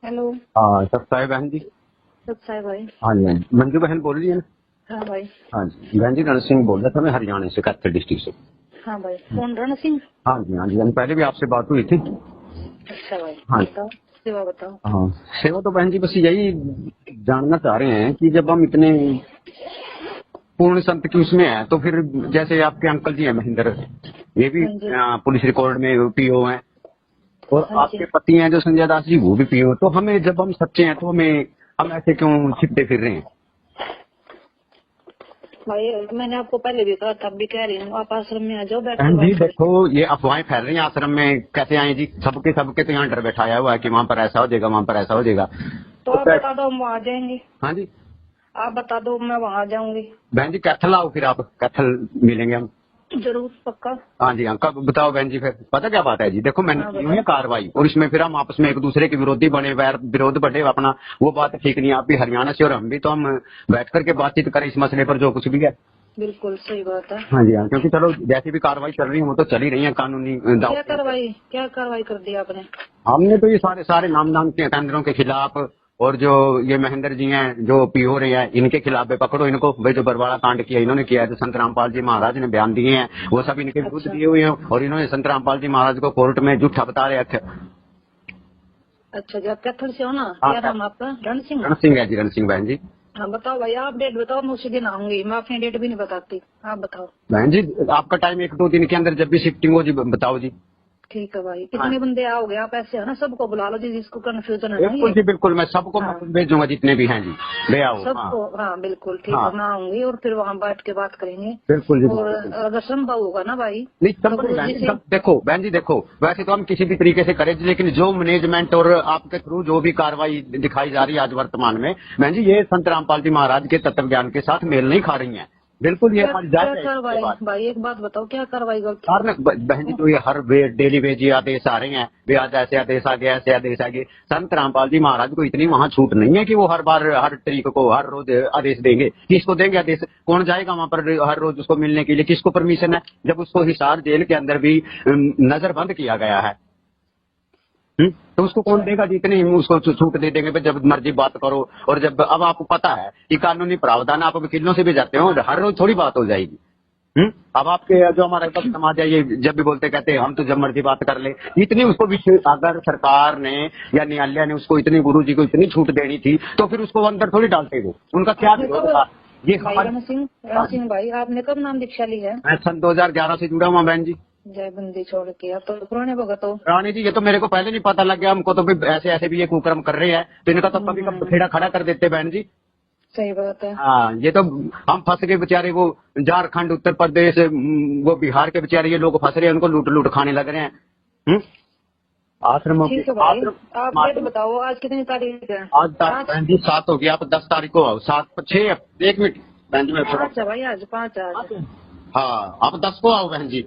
Hello. हाँ सत्साई बहन जी। सत्साई भाई। हाँ जी, हाँ जी, मंजू बहन बोल रही है ना। हाँ भाई। हाँ जी बहन जी, रण सिंह बोल रहा था मैं, हरियाणा से, कैथल डिस्ट्रिक्ट से। हाँ भाई, कौन रण सिंह? हाँ जी, हाँ जी, पहले भी आपसे बात हुई थी। अच्छा भाई, हाँ बताओ, सेवा बताओ। हाँ। सेवा तो बहन जी बस यही जानना चाह रहे हैं कि जब हम इतने पूर्ण संत की उसमें है, तो फिर जैसे आपके अंकल जी हैं महेंद्र, ये भी हाँ जी। पुलिस रिकॉर्ड में पीओ हैं, और हाँ आपके जी पति हैं जो संजय दास जी, वो भी पीओ। तो हमें, जब हम सच्चे हैं, तो हम ऐसे क्यों छिपते फिर रहे हैं? भाई, मैंने आपको पहले भी कहा था, अब भी कह रही हूँ, आप आश्रम में आ जाओ, बैठ कर बहन जी बात करो। देखो, ये अफवाहें फैल रही हैं आश्रम में, कैसे आए जी? सबके सबके तो यहाँ डर बैठाया हुआ है कि वहाँ पर ऐसा हो जाएगा, वहाँ पर ऐसा हो जाएगा। तो तो आप बता दो, हम वहाँ आ जाएंगे। हाँ जी आप बता दो, मैं वहाँ आ जाऊंगी। बहन जी, कैथल आओ, फिर आप कैथल मिलेंगे हम। जरूर, पक्का। हाँ जी हाँ, कब बताओ बहन जी? फिर पता क्या बात है जी, देखो मैंने हाँ की हुई है बताओ। कार्रवाई, और इसमें फिर हम आपस में एक दूसरे के विरोधी बने, विरोध बढ़े अपना, वो बात ठीक नहीं है। आप भी हरियाणा से और हम भी, तो हम बैठ करके बातचीत करें इस मसले पर, जो कुछ भी है। बिल्कुल सही बात है। हाँ जी हाँ, क्योंकि चलो जैसी भी कार्रवाई चल रही है, वो तो चल ही रही है कानूनी दाव पे। क्या कार्रवाई कर दी आपने? हमने तो ये सारे सारे नामदान के केंद्रों के खिलाफ, और जो ये महेंद्र जी हैं जो पीओ रहे हैं, इनके खिलाफ भी पकड़ो इनको भाई। जो बरवाड़ा कांड किया इन्होंने किया है, जो संत रामपाल जी महाराज ने बयान दिए हैं, वो सब इनके विरुद्ध अच्छा दिए हुए हैं, और इन्होंने संत रामपाल जी महाराज को कोर्ट में झूठा बता रहे थे। अच्छा जी, आप कैथल से हो ना? हाँ क्या नाम आपका? रण सिंह। रण सिंह है जी, रण सिंह बहन जी। हाँ बताओ भाई, आप डेट बताओ, मैं उसी दिन आऊंगी। मैं अपनी डेट भी नहीं बताती, आप बताओ। बहन जी आपका टाइम 1-2 दिन के अंदर जब भी शिफ्टिंग हो जी, बताओ जी। ठीक है भाई, हाँ कितने बंदे आओगे आप? ऐसे है ना, सबको बुला लो जी, जिसको कन्फ्यूजन है ना बिल्कुल ये। जी बिल्कुल, मैं सबको हाँ, भेजूंगा जितने भी हैं जी, ले आओ। हाँ सबको, हाँ बिल्कुल ठीक हाँ है, मैं आऊंगी और फिर वहाँ बैठ के बात करेंगे। बिल्कुल जी और बिल्कुल। अगर संभव होगा ना भाई, नहीं तो संभव नहीं गुरु बहन जी जी, से। देखो बहन जी देखो, वैसे तो हम किसी भी तरीके से करें, लेकिन जो मैनेजमेंट और आपके थ्रू जो भी कार्रवाई दिखाई जा रही है आज वर्तमान में, बहन जी ये संत रामपाल जी महाराज के तत्व ज्ञान के साथ मेल नहीं खा रही है। बिल्कुल ये क्या हमारी क्या जायज है ये कार्रवाई बात। भाई, एक बात बताओ, क्या कार्रवाई गलत की? कारण बहन जी, जो ये हर डेली वेज ये आदेश आ रहे हैं, वे आज ऐसे आदेश आ गए, ऐसे आदेश आ गए। संत रामपाल जी महाराज को इतनी वहाँ छूट नहीं है कि वो हर बार हर तरीके को हर रोज आदेश देंगे। किसको देंगे आदेश? कौन जाएगा वहाँ पर हर रोज उसको मिलने के लिए? किसको परमिशन है, जब उसको हिसार जेल के अंदर भी नजरबंद किया गया है? तो उसको कौन अच्छा। देगा? जितनी उसको छूट दे देंगे भाई, जब मर्जी बात करो। और जब अब आपको पता है कि कानूनी प्रावधान, आप वकीलों से भी जाते हो, हर रोज थोड़ी बात हो जाएगी। अब आपके जो हमारा भक्त समाज है, ये जब भी बोलते कहते हैं हम तो जब मर्जी बात कर ले। इतनी उसको विशेष, अगर सरकार ने या न्यायालय ने उसको इतनी, गुरु जी को इतनी छूट देनी थी, तो फिर उसको अंदर थोड़ी डालते वो, उनका क्या आपने विरोध कब, था? ये भाई हमारे। रण सिंह भाई, आपने कब नाम दीक्षा ली है? मैं सन 2011 से जुड़ा हुआ बहन जी। जय बंदी छोड़ के, अब तो पुराने भगत हो। रानी जी ये तो मेरे को पहले नहीं पता लग गया, हमको तो भी ऐसे ऐसे भी ये कुकर्म कर रहे हैं, तो इनका तो कभी कब खेड़ा खड़ा कर देते बहन जी। सही बात है। हाँ ये तो हम फंस गए बेचारे, वो झारखंड, उत्तर प्रदेश, वो बिहार के बेचारे ये लोग फंस रहे हैं, उनको लूट लूट खाने लग रहे हैं। आश्रमों के ठीक है भाई, आप डेट आश्रम। बताओ, आज कितनी तारीख है? आज बहन जी 7 हो गया, आप 10 तारीख को आओ। 7-6, 1 मिनट बहन जी मैं थोड़ा। 5 है भाई, आज 5 है आज। हाँ आप 10 को आओ बहन जी।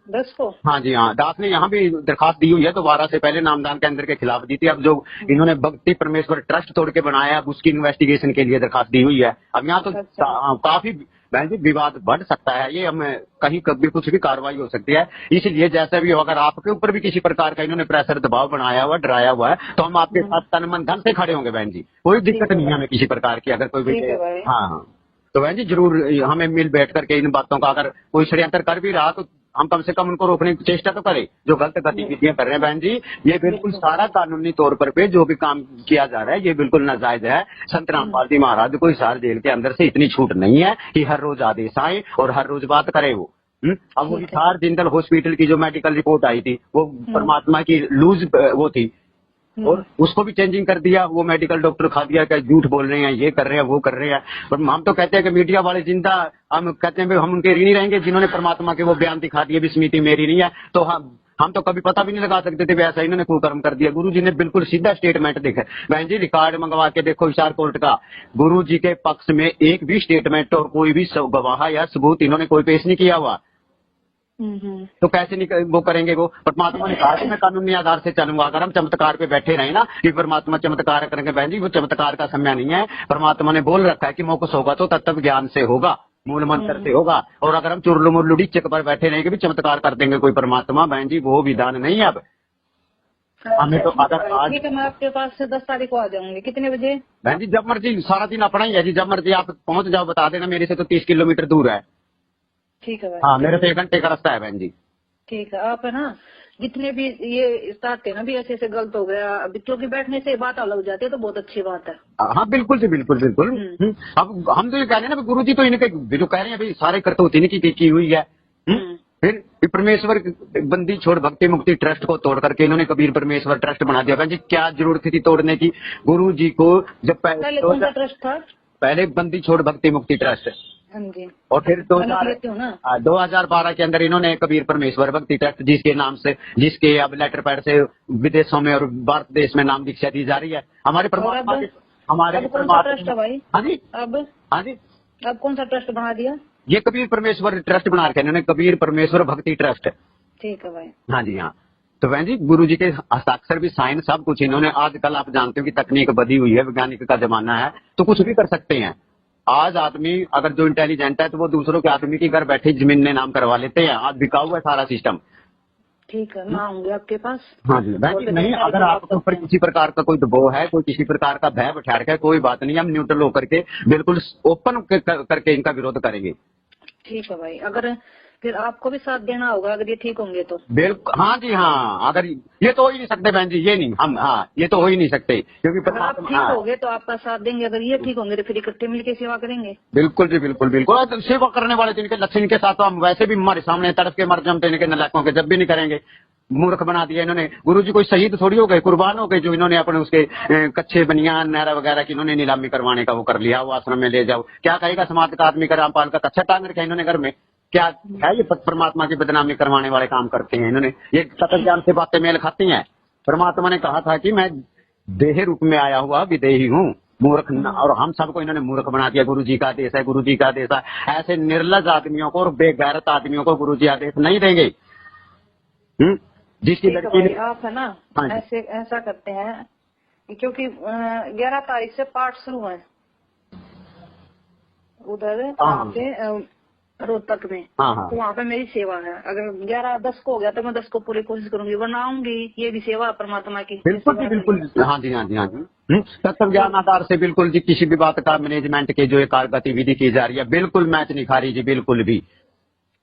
10 को। हाँ जी हाँ, दास ने यहाँ भी दरखास्त दी हुई है, दोबारा से पहले नामदान केंद्र के खिलाफ दी थी। अब जो इन्होंने भक्ति परमेश्वर ट्रस्ट तोड़ के बनाया है, अब उसकी इन्वेस्टिगेशन के लिए दरखास्त दी हुई है। अब यहाँ तो अच्छा। काफी बहन जी विवाद बढ़ सकता है, ये हम कहीं कभी कुछ भी कार्रवाई हो सकती है। इसलिए जैसा भी हो, अगर आपके ऊपर भी किसी प्रकार का इन्होंने प्रेशर दबाव बनाया हुआ, डराया हुआ है, तो हम आपके साथ तन मन धन से खड़े होंगे बहन जी। कोई दिक्कत नहीं है हमें किसी प्रकार की, अगर कोई भी। ठीक है भाई। हाँ हाँ, तो बहन जी जरूर हमें मिल बैठ करके इन बातों का, अगर कोई षड्यंत्र कर भी रहा, तो हम कम से कम उनको रोकने की चेष्टा तो करें। जो गलत गतिविधियां कर रहे हैं बहन जी, ये बिल्कुल सारा कानूनी तौर पर पे जो भी काम किया जा रहा है, ये बिल्कुल नाजायज है। संत रामपाल जी महाराज को हिसार जेल के अंदर से इतनी छूट नहीं है कि हर रोज आदेश आए और हर रोज बात करे वो। अब वो ठीक है। हिसार जिंदल हॉस्पिटल की जो मेडिकल रिपोर्ट आई थी, वो परमात्मा की लूज वो थी, और उसको भी चेंजिंग कर दिया। वो मेडिकल डॉक्टर खा दिया कि झूठ बोल रहे हैं, ये कर रहे हैं, वो कर रहे हैं। पर हम तो कहते हैं कि मीडिया वाले जिंदा, हम कहते हैं हम उनके ऋणी रहेंगे जिन्होंने परमात्मा के वो बयान दिखा दिए, विस्मृति मेरी नहीं है। तो हम तो कभी पता भी नहीं लगा सकते थे, ऐसा इन्होंने कुकर्म कर दिया। गुरु जी ने बिल्कुल सीधा स्टेटमेंट देखा बहन जी, रिकॉर्ड मंगवा के देखो हिसार कोर्ट का, गुरु जी के पक्ष में एक भी स्टेटमेंट और कोई भी गवाह या सबूत इन्होंने कोई पेश नहीं किया हुआ। तो कैसे वो करेंगे? वो परमात्मा ने कहा कि मैं कानूनी आधार से चलूंगा। अगर हम चमत्कार पे बैठे रहे ना कि परमात्मा चमत्कार करेंगे, बहन जी वो चमत्कार का समय नहीं है। परमात्मा ने बोल रखा है कि मोक्ष होगा तो तत्व ज्ञान से होगा, मूल मंत्र से होगा। और अगर हम चुरलू मुरलू डिचक पर बैठे रहेंगे भी चमत्कार कर देंगे कोई परमात्मा, बहन जी वो विधान नहीं है। अब हमें तो अगर आज ठीक है, मैं आपके पास से 10 तारीख को आ जाऊंगी। कितने बजे? बहन जी जब मर्जी, सारा दिन अपना ही है जी, जब मर्जी आप पहुंच जाओ, बता देना। मेरे से तो 30 किलोमीटर दूर है। ठीक है भाई। हाँ, मेरे से 1 घंटे का रास्ता है बहन जी। ठीक है, आप है ना जितने भी ये स्टार्ट थे ना भी ऐसे गलत हो गया, अभी क्योंकि बैठने से बात अलग जाती है तो बहुत अच्छी बात है। हाँ बिल्कुल जी, बिल्कुल बिल्कुल। अब हम तो ये कह रहे हैं ना गुरु जी तो इनके जो कह रहे हैं भाई सारे करतूत इनकी की हुई है। फिर परमेश्वर बंदी छोड़ भक्ति मुक्ति ट्रस्ट को तोड़ करके इन्होंने कबीर परमेश्वर ट्रस्ट बना दिया। बहन जी क्या जरूरत थी तोड़ने की? गुरु जी को जब पहले कौन सा ट्रस्ट था? पहले बंदी छोड़ भक्ति मुक्ति ट्रस्ट, हाँ जी। और फिर 2012 के अंदर इन्होंने कबीर परमेश्वर भक्ति ट्रस्ट, जिसके नाम से, जिसके अब लेटर पैड से विदेशों में और भारत देश में नाम दीक्षा दी जा रही है। हमारे परमात्मा हमारे ट्रस्ट है भाई? हाँ जी, हाँ जी। अब कौन सा ट्रस्ट बना दिया? ये कबीर परमेश्वर ट्रस्ट बना रखे इन्होंने, कबीर परमेश्वर भक्ति ट्रस्ट। ठीक है भाई। हाँ जी हाँ। तो बहन जी गुरु जी के हस्ताक्षर भी, साइन सब कुछ इन्होंने, आजकल आप जानते हो कि तकनीक बढ़ी हुई है, वैज्ञानिक का जमाना है, तो कुछ भी कर सकते हैं। आज आदमी अगर जो इंटेलिजेंट है तो वो दूसरों के आदमी की घर बैठे जमीन ने नाम करवा लेते हैं। आज बिका हुआ है सारा सिस्टम। ठीक है, मैं आऊंगी आपके पास। हाँ जी बहन जी, नहीं अगर आपके ऊपर किसी प्रकार का कोई दबाव है, कोई किसी प्रकार का भय बैठा रखा है, कोई बात नहीं, हम न्यूट्रल होकर के बिल्कुल ओपन करके इनका विरोध करेंगे। ठीक है भाई, अगर फिर आपको भी साथ देना होगा अगर ये ठीक होंगे तो। बिल्कुल हाँ जी हाँ। अगर ये तो हो ही नहीं सकते बहन जी, ये नहीं हम, हाँ ये तो हो ही नहीं सकते क्योंकि आप ठीक होगे तो आपका साथ देंगे, अगर ये ठीक होंगे तो फिर इकट्ठे मिलकर सेवा करेंगे। बिल्कुल जी, बिल्कुल बिल्कुल। तो सेवा करने वाले तो इनके लक्ष्य इनके साथ तो हम वैसे भी हमारे सामने तड़प के मर जमते इनके नलायकों के, जब भी नहीं करेंगे। मूर्ख बना दिया इन्होंने। गुरु जी कोई शहीद थोड़ी हो गए, कुर्बान हो गए, जो इन्होंने अपने उसके कच्चे बनियान नहरा वगैरह की इन्होंने नीलामी करवाने का वो कर लिया, वो आश्रम में ले जाओ। क्या कहेगा समाज का आदमी का? रामपाल का कच्चा टांग रखा इन्होंने घर में। क्या है ये परमात्मा की बदनामी करवाने वाले काम करते हैं इन्होंने। ये तत्व ज्ञान से बातें मेल खाती हैं। परमात्मा ने कहा था कि मैं देह रूप में आया हुआ विदेही हूँ, मूर्ख और हम सबको इन्होंने मूर्ख बना दिया। गुरु जी का आदेश है, गुरु जी का आदेश है। ऐसे निर्लज आदमियों को और बेगैरत आदमियों को गुरु जी आदेश नहीं देंगे। जिसकी लड़की ने आप है ना ऐसे ऐसा करते हैं क्योंकि 11 तारीख से पाठ शुरू है उधर रोहतक में। तो वहाँ पे मेरी सेवा है। अगर 11-10 को हो गया तो मैं 10 को पूरी कोशिश करूंगी, वरना आऊंगी। ये भी सेवा परमात्मा की। बिल्कुल जी बिल्कुल। हाँ जी हाँ जी हाँ जी। तत्व ज्ञान आधार से बिल्कुल जी किसी भी बात का मैनेजमेंट के जो एक गतिविधि की जा रही है बिल्कुल मैच नहीं खा रही जी, बिल्कुल भी।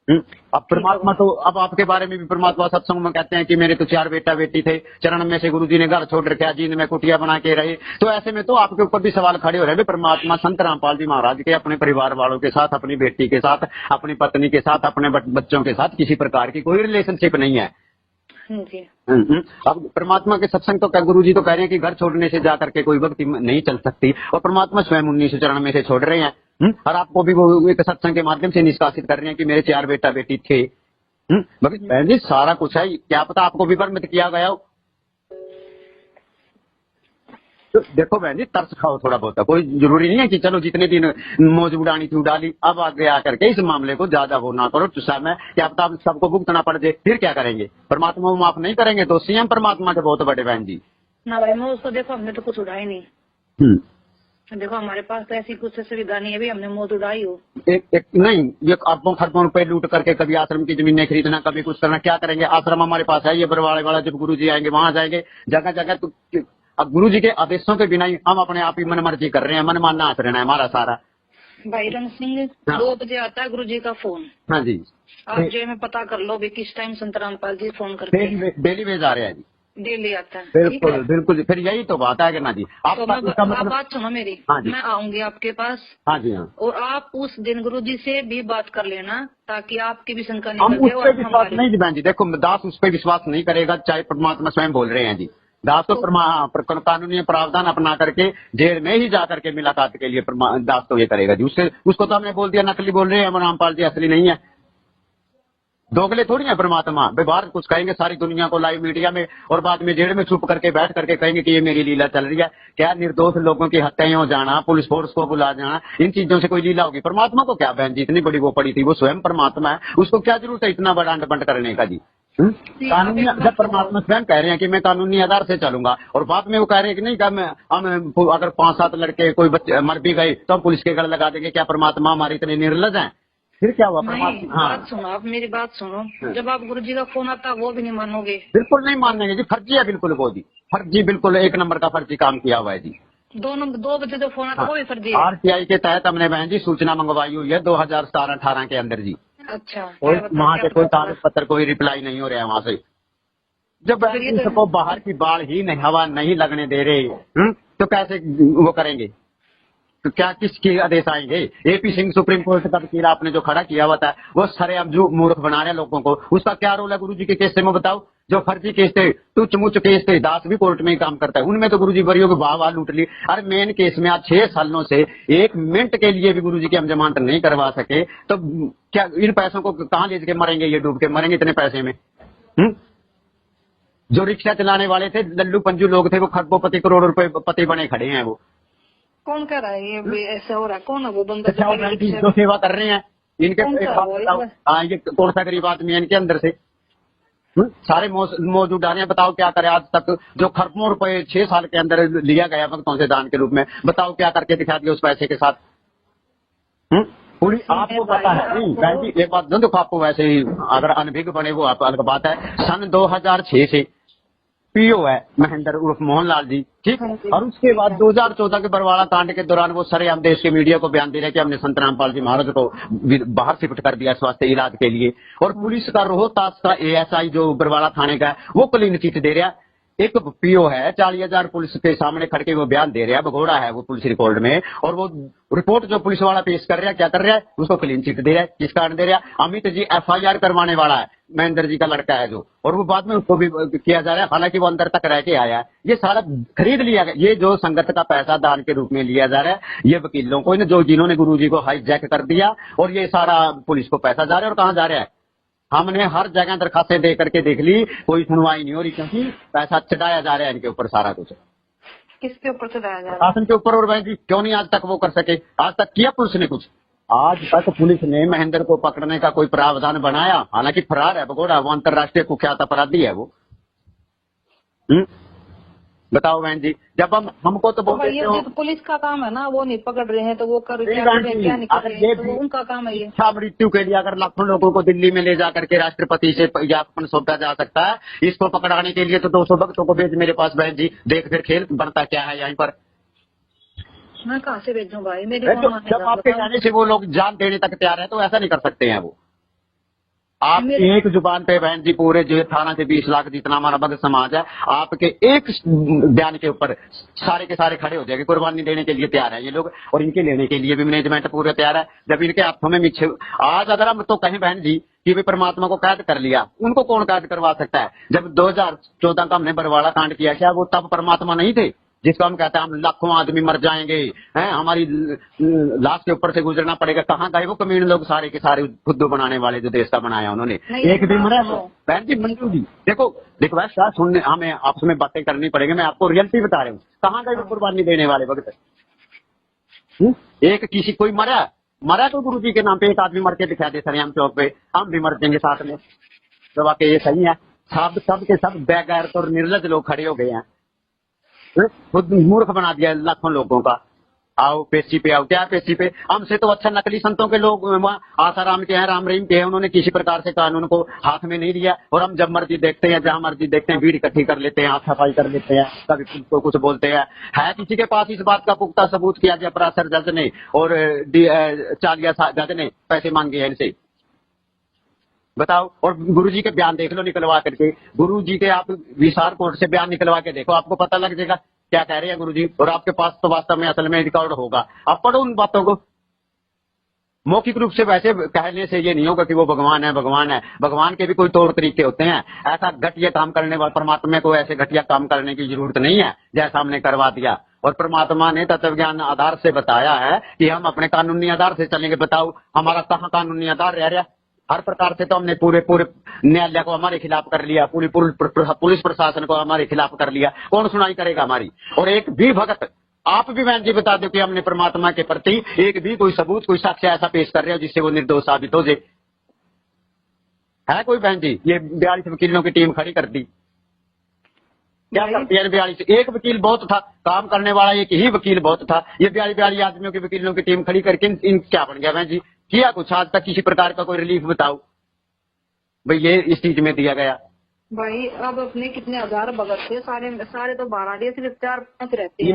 अब परमात्मा तो अब आपके बारे में भी परमात्मा सत्संग में कहते हैं कि मेरे तो 4 बेटा बेटी थे, चरण में से गुरुजी ने घर छोड़ रखा, जींद में कुटिया बना के रहे। तो ऐसे में तो आपके ऊपर भी सवाल खड़े हो रहे हैं। परमात्मा संत रामपाल जी महाराज के अपने परिवार वालों के साथ, अपनी बेटी के साथ, अपनी पत्नी के साथ, अपने बच्चों के साथ किसी प्रकार की कोई रिलेशनशिप नहीं है। अब परमात्मा के सत्संग तो क्या गुरु जी तो कह रहे हैं कि घर छोड़ने से जाकर के कोई भक्ति नहीं चल सकती, और परमात्मा स्वयं 19 चरण में से छोड़ रहे हैं। और आपको भी वो एक सत्संग के माध्यम से निष्कासित कर रहे हैं कि मेरे 4 बेटा बेटी थे। बहन जी सारा कुछ है, क्या पता आपको भी भ्रमित किया गया हो। तो देखो बहन जी तरस खाओ थोड़ा बहुत, कोई जरूरी नहीं है कि चलो जितने दिन मौज उड़ानी थी उड़ा ली, अब आगे आकर के इस मामले को ज्यादा वो ना करो। समय क्या पता सबको भुगतना पड़ जाए, फिर क्या करेंगे? परमात्मा को माफ नहीं करेंगे तो सीएम परमात्मा के बहुत बड़े बहन जी ना भाई। मैं उसको देखो हमने तो कुछ उड़ाई नहीं। देखो हमारे पास तो ऐसी कुछ सुविधा नहीं है भी हमने मौत उड़ाई हो। एक नहीं, ये अरबों खरबों रुपए लूट करके कभी आश्रम की जमीनें खरीदना, कभी कुछ करना, क्या करेंगे? आश्रम हमारे पास है, ये बरवाड़े वाला जब गुरु जी आएंगे वहां जाएंगे जगह जगह। तो अब गुरु जी के आदेशों के बिना ही हम अपने आप ही मन मर्जी कर रहे हैं, मन मानना आचरण है हमारा सारा। भाई रण सिंह 2 बजे आता है गुरु जी का फोन। हाँ जी, आप जो में पता कर लो भी किस टाइम संत रामपाल जी फोन करते हैं। डेली भेज आ रहे हैं जी, डेली आता है। बिल्कुल बिल्कुल। फिर यही तो बात है ना जी। आप बात सुनो मेरी। हाँ मैं आऊंगी आपके पास। हाँ जी हाँ। और आप उस दिन गुरु जी से भी बात कर लेना ताकि आपकी भी शंका हम उस पर विश्वास नहीं जी बहन जी। देखो दास उस पर विश्वास नहीं करेगा, चाहे परमात्मा स्वयं बोल रहे हैं जी। दास तो कानूनी प्रावधान अपना करके जेल में ही जाकर के मुलाकात के लिए दास तो ये करेगा जी। उसको तो हमने बोल दिया नकली बोल रहे हैं रामपाल जी, असली नहीं है। दोगले थोड़ी है परमात्मा। बाहर कुछ कहेंगे सारी दुनिया को लाइव मीडिया में, और बाद में जेल में छुप करके बैठ करके कहेंगे कि ये मेरी लीला चल रही है। क्या निर्दोष लोगों की हत्याएं हो जाना, पुलिस फोर्स को बुला जाना, इन चीजों से कोई लीला होगी? परमात्मा को क्या बहन जी इतनी बड़ी वो पड़ी थी, वो स्वयं परमात्मा है, उसको क्या जरूरत है इतना बड़ा अंड बंट करने का जी। कानूनी जब परमात्मा स्वयं कह रहे हैं कि मैं कानूनी आधार से चलूंगा, और बाद में वो कह रहे हैं कि नहीं हम अगर 5-7 लड़के कोई बच्चे मर भी गए तो हम पुलिस के गले लगा देंगे, क्या परमात्मा हमारे इतने निर्लज हैं? फिर क्या हुआ? नहीं, बात सुनो, आप मेरी बात सुनो। जब आप गुरुजी का फोन आता वो भी नहीं मानोगे? बिल्कुल नहीं मानेंगे जी, फर्जी है बिल्कुल वो जी, फर्जी, बिल्कुल एक नंबर का फर्जी काम किया हुआ है जी। 2 बजे जो फोन आता वो भी फर्जी है। RTI के तहत हमने बहन जी सूचना मंगवाई हुई है 2017-18 के अंदर जी। अच्छा, वहाँ के कोई कागज पत्र कोई रिप्लाई नहीं हो रहा है वहाँ से। जब इसको बाहर की बाढ़ ही नहीं, हवा नहीं लगने दे रहे, तो कैसे वो करेंगे? तो क्या किसके आदेश आएंगे? AP सिंह सुप्रीम कोर्ट का वकील आपने जो खड़ा किया हुआ था वो सरेआम जो मूर्ख बना रहे हैं लोगों को, उसका क्या रोल है गुरुजी के केस से? मैं बताओ, जो फर्जी केस थे, तुच्छ मुच्छ केस थे, दास भी कोर्ट में ही काम करता है, उनमें तो गुरुजी बरियों की वाह लूट ली। अरे मेन केस में आज 6 सालों से 1 मिनट के लिए भी गुरुजी की हम जमानत नहीं करवा सके, तो क्या इन पैसों को कहाँ ले के मरेंगे? ये डूब के मरेंगे इतने पैसे में? जो रिक्शा चलाने वाले थे, लल्लू पंजू लोग थे, वो खरबोपति करोड़ों रुपए पति बने खड़े हैं। वो कौन कर रहा है ये ऐसा हो रहा है? कौन है वो बंदा जो सेवा कर रहे हैं इनके? हाँ, ये कौन सा गरीब आदमी है इनके अंदर से? सारे मौजूद डाले हैं। बताओ क्या करे आज तक? जो खरबों रुपए 6 साल के अंदर लिया गया भक्तों से दान के रूप में, बताओ क्या करके दिखा दिया उस पैसे के साथ? पूरी आपको पता है नहीं, एक बात देखो, आपको वैसे ही अगर अनभिज्ञ बने वो आप अलग बात है। सन 2006 से PO है महेंद्र उर्फ मोहनलाल जी, ठीक। और उसके बाद 2014 के बरवाड़ा कांड के दौरान वो सरेआम देश के मीडिया को बयान दे रहे हैं कि हमने संत रामपाल जी महाराज को बाहर शिफ्ट कर दिया स्वास्थ्य इलाज के लिए। और पुलिस का रोहतास का ASI जो बरवाड़ा थाने का है वो क्लीन चिट दे रहा है। एक PO है 40,000 पुलिस के सामने खड़ के वो बयान दे रहा है, भगोड़ा है वो पुलिस रिकॉर्ड में, और वो रिपोर्ट जो पुलिस वाला पेश कर रहा है क्या कर रहा है? उसको क्लीन चिट दे रहा है। किस कारण दे रहा है? अमित जी FIR करवाने वाला है, महेंद्र जी का लड़का है जो, और वो बाद में उसको भी किया जा रहा है, हालांकि वो अंदर तक रह के आया है। ये सारा खरीद लिया गया, ये जो संगत का पैसा दान के रूप में लिया जा रहा है, ये वकीलों को जो जिन्होंने गुरुजी को हाईजैक कर दिया, और ये सारा पुलिस को पैसा जा रहा है। और कहाँ जा रहा है? हमने हर जगह दरखास्तें दे करके देख ली, कोई सुनवाई नहीं हो रही, क्योंकि पैसा चढ़ाया जा रहा है इनके ऊपर सारा कुछ। किसके ऊपर चढ़ाया जा रहा है? शासन के ऊपर। और बहन जी क्यों नहीं आज तक वो कर सके? आज तक किया पुलिस ने कुछ? आज तक पुलिस ने महेंद्र को पकड़ने का कोई प्रावधान बनाया? हालांकि फरार है भगोड़ा, वो अंतर्राष्ट्रीय कुख्यात अपराधी है वो। बताओ बहन जी, जब हमको तो बोलते ये तो पुलिस का काम है ना, वो नहीं पकड़ रहे हैं तो वो कर क्या नहीं कर रहे हैं, तो उनका काम है ये। इच्छा मृत्यु के लिए अगर लाखों लोगों को दिल्ली में ले जा करके राष्ट्रपति से ज्ञापन सौंपा जा सकता है, इसको पकड़ाने के लिए तो 200 भक्तों को भेज मेरे पास बहन जी, देख फिर खेल बनता क्या है यहाँ पर। मैं कहाँ से भेजूं भाई? मेरे जब आपके जाने से वो लोग जान देने तक तैयार है तो ऐसा नहीं कर सकते हैं वो। आप एक जुबान पे बहन जी पूरे जो थाना से 20 लाख जितना हमारा भक्त समाज है, आपके एक बयान के ऊपर सारे के सारे खड़े हो जाएंगे, कुर्बानी देने के लिए तैयार है ये लोग, और इनके लेने के लिए भी मैनेजमेंट पूरा तैयार है। जब इनके हाथों में मिच्छे, आज अगर हम तो कहें बहन जी कि वे परमात्मा को कैद कर लिया, उनको कौन कैद करवा सकता है? जब 2014 का हमने बरवाड़ा कांड किया, क्या वो तब परमात्मा नहीं थे जिसको हम कहते हैं हम लाखों आदमी मर जाएंगे, हैं हमारी लाश के ऊपर से गुजरना पड़ेगा? कहाँ गए वो कमीने लोग सारे के सारे खुद्दू बनाने वाले जो देश का बनाया उन्होंने? एक भी मरा बहन जी? मंजू जी देखो वैसा सुनने हमें आपस में बातें करनी पड़ेगी, मैं आपको रियलिटी बता रहा हूँ। कहाँ गए वो कुर्बानी देने वाले वक्त? एक किसी कोई मरा तो गुरु जी के नाम पे एक आदमी मर के दिखा दे सरेआम चौक पे, हम भी मर देंगे साथ में, तो वाकई ये सही है? सब के सब बेगैरत और निर्लज लोग खड़े हो गए हैं, खुद मूर्ख बना दिया लाखों लोगों का। आओ पेशी पे आओ, क्या पेशी पे? हमसे तो अच्छा नकली संतों के लोग वहाँ आसाराम के हैं, राम रहीम के हैं, उन्होंने किसी प्रकार से कानून को हाथ में नहीं लिया, और हम जब मर्जी देखते हैं जहाँ मर्जी देखते हैं भीड़ इकट्ठी कर लेते हैं, हाथ सफाई कर लेते हैं, कभी को कुछ बोलते हैं। है किसी के पास इस बात का पुख्ता सबूत किया जब परासर जज ने और चालिया जज ने पैसे मांगे हैं इनसे? बताओ। और गुरुजी के बयान देख लो निकलवा करके, गुरुजी के आप विशाल कोर्ट से बयान निकलवा के देखो, आपको पता लग जाएगा क्या कह रहे हैं गुरुजी। और आपके पास तो वास्तव में असल में रिकॉर्ड होगा, आप पढ़ो उन बातों को। मौखिक रूप से वैसे कहने से ये नहीं होगा कि वो भगवान है। भगवान के भी कोई तौर तरीके होते हैं। ऐसा घटिया काम करने वाले परमात्मा को ऐसे घटिया काम करने की जरूरत नहीं है जैसा हमने करवा दिया। और परमात्मा ने तत्व ज्ञान आधार से बताया है कि हम अपने कानूनी आधार से चलेंगे। बताओ हमारा कहाँ कानूनी आधार रह रहा? हर प्रकार से तो हमने पूरे न्यायालय को हमारे खिलाफ कर लिया, पूरी पुलिस प्रशासन को हमारे खिलाफ कर लिया। कौन सुनाई करेगा हमारी? और एक भी भगत, आप भी बहन जी बता दो कि हमने परमात्मा के प्रति एक भी कोई सबूत, कोई साक्ष्य ऐसा पेश कर रहे हो जिससे वो निर्दोष साबित हो जाए? है कोई बहन जी? ये 42 वकीलों की टीम खड़ी कर दी, क्या करती है? 42 एक वकील बहुत था, काम करने वाला एक ही वकील बहुत था। ये 42 आदमियों की वकीलों की टीम खड़ी करके इन क्या बन गया बहन जी? किया कुछ आज तक किसी प्रकार का कोई रिलीफ बताओ भाई, ये इस चीज में दिया गया। भाई अब अपने कितने हजार भगत थे, सारे तो बाहर आ रहे, सिर्फ 4-5 रहते हैं।